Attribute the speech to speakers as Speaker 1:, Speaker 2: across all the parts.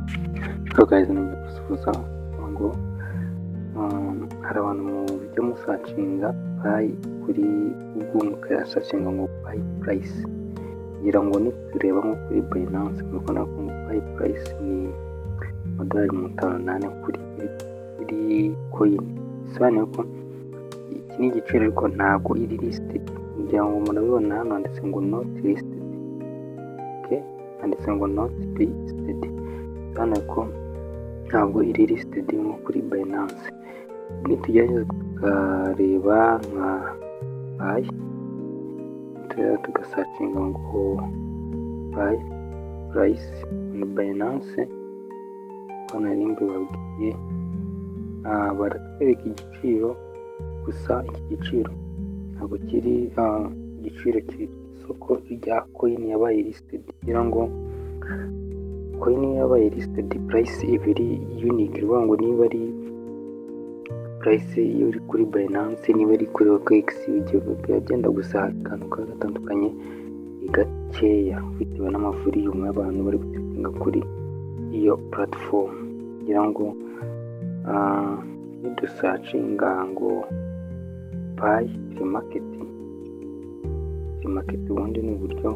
Speaker 1: Hello guys, ni gusuhuza ngo hari abantu mujya musacinga payi kuri Google mukayasacinga ngo payi purayisi, ngira ngo nitureba nko kuri Binance murabona ko payi purayisi ni $58 kuri coin. Bisobanuye ko iki ni igiciro ariko ntabwo iri listed, ngira ngo murabibona hano handitse ngo not listed. Okay, handitse ngo not listed, bisobanuye ko ntabwo iri listed nko kuri Binance. Nitugerageza tukareba nka payi, tugasacinga ngo payi purayisi ni Binance, hano rimwe babwiye baratwereka igiciro, gusa iki giciro ntabwo kiri igiciro kiri isoko rya coin yabaye listed. Kugira ngo coin yabaye listed price ibiri unique, bivuga ngo niba ari price iyo uri kuri Binance niba ari kuri OKX biba byenda gusa akantu gatandukanye gakeya bitewe n'amavuriyumu y'abantu bari gutinga kuri iyo platform. Kugira ngo nidusacinga ngo payi pre-market ubundi ni uburyo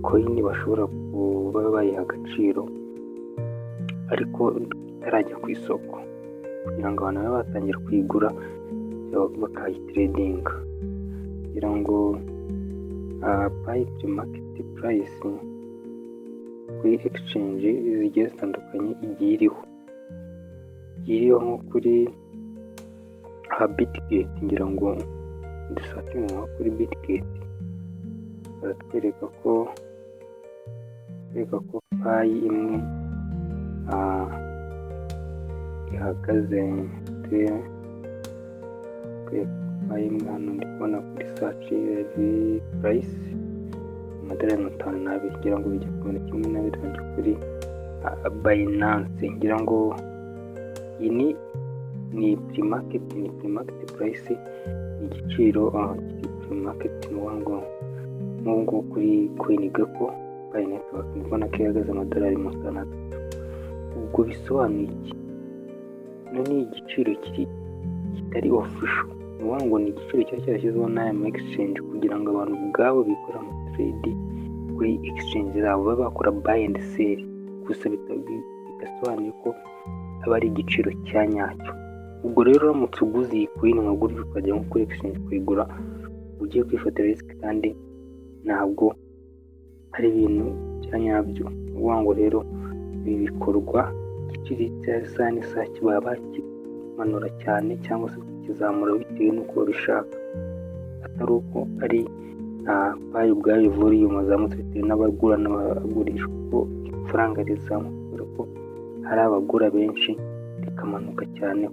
Speaker 1: coin bashobora kuba bayiha agaciro ariko itarajya ku isoko, kugira ngo abantu babe batangira kuyigura bakayitradinga. Kugira ngo payi pre-market price kuri exchange zigiye zitandukanye igiye iriho nko kuri Bitget. Ngira ngo dusacinga nko kuri Bitget baratwereka ko payi imwe ihagaze payi imwe hano ndi kubona kuri search price $52. Ngira ngo bijya ku $12 kuri Binance. Ngira ngo iyi ni pre-market price, igiciro kiri pre-market n'uwango n'ubwo kuri coin Gecko Pi Network mbona ko ihagaze $60. Ubwo bisobanuye iki? Ni igiciro kitari official, n'uwango ni igiciro cyashyizweho n'aya exchange kugira ngo abantu ubwabo bikora mu trade kuri exchange zabo babe bakora buy and sell, gusa bigasobanuye ko aba ari igiciro cya nyacyo. Ubwo rero uramutse uguze iyi coin nka gutyo ukajya nko kuri exchange kuyigura, ugiye kwifatira risk kandi ntabwo ari ibintu bya nyabyo. Uwango rero ibi bikorwa igiciro cya n'isaha kiba bakimanura cyane cyangwa se kukizamura bitewe n'uko babishaka, atari uko ari payi ubwayo volume azamutse bitewe n'abagura n'abagurisha kuko ifaranga rizamuka, kubera ko hari abagura benshi rikamanuka cyane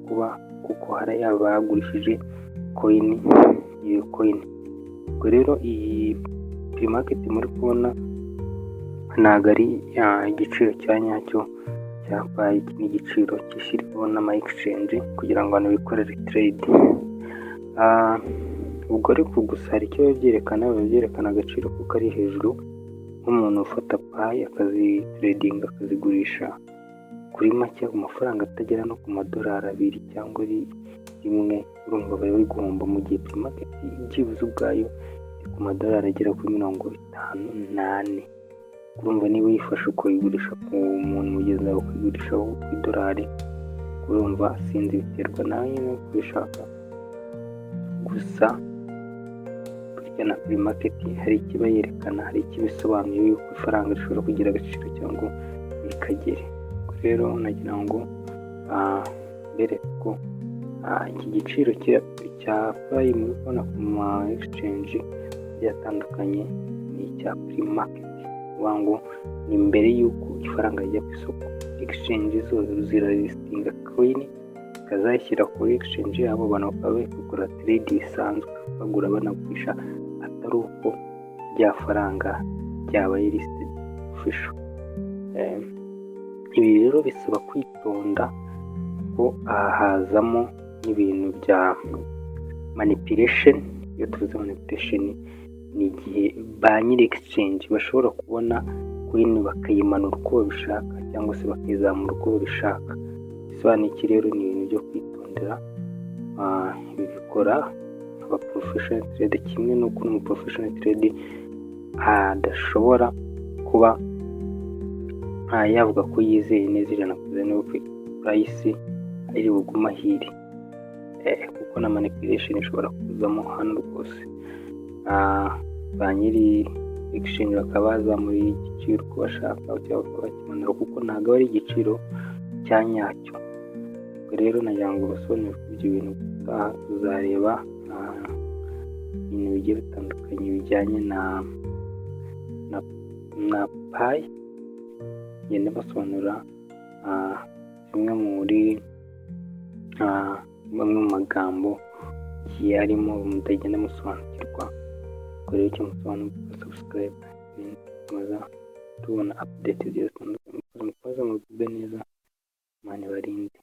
Speaker 1: kuko hari abagurishije iyo coin. Ubwo rero iyi pre-market muri kubona ntabwo ari igiciro cya nyacyo cya payi, n'igiciro kishyirwaho n'ama exchange kugira ngo abantu bikorere trade. Ubwo ariko gusa hari icyo byerekana agaciro kuko ari hejuru. Nk'umuntu ufata payi akazitradinga akazigurisha kuri make ku mafaranga atagera no ku $2 cyangwa rimwe, urumva bari guhomba, mu gihe pre-market byibuze ubwayo ku $50 agera kuri 58. Urumva niba uyifashe ukayigurisha ku muntu mugenzi wawe ukayigurishaho $1, urumva sinzi biterwa nawe nyine kubishaka. Gusa burya na pre-market hari ikiba yerekana, hari ikibisobanuye yuko ifaranga rishobora kugira agaciro cyangwa rikagere. Rero nagira ngo bereke ko iki giciro cya payi muri kubona ku ma exchange yatandukanye ni icya pre-market, ngo ni mbere y'uko ifaranga rijya ku isoko. Exchange zose ziralistinga coin ikazayishyira kuri exchange yabo, abantu bakaba bari gukora trade bisanzwe bagura banagurisha, atari uko rya faranga ryabaye listed official. Ibi rero bisaba kwitonda ko hazamo n'ibintu bya manipulation. Iyo tuvuze manipulation ni igihe ba nyiri exchange bashobora kubona coin bakayimanura uko babishaka cyangwa se bakayizamura uko babishaka. Bisobanuye iki rero? Ni ibintu byo kwitondera. Ibi bikora aba professional trader, kimwe n'uko umu professional trader adashobora kuba yavuga ko yizeye neza ijana ku ijana ko price iri buguma hiri, kuko na manipulation ishobora kuzamo hano rwose. Ba nyiri exchange bakaba bazamura igiciro uko bashaka cyangwa bakakimanura, kuko ntabwo ari igiciro cya nyacyo. Rero nagira ngo basobanure ibyo bintu. Tuzareba ibintu bigiye bitandukanye bijyanye na pi, ngende basobanura bimwe muri bamwe mu magambo arimo mutagenda musobanukirwa. Ubwo rero icyo musobanura subscribe, tumaze tubona update zigiye zitandukanye. Mukoze mugubwe neza, Imana ibarinde.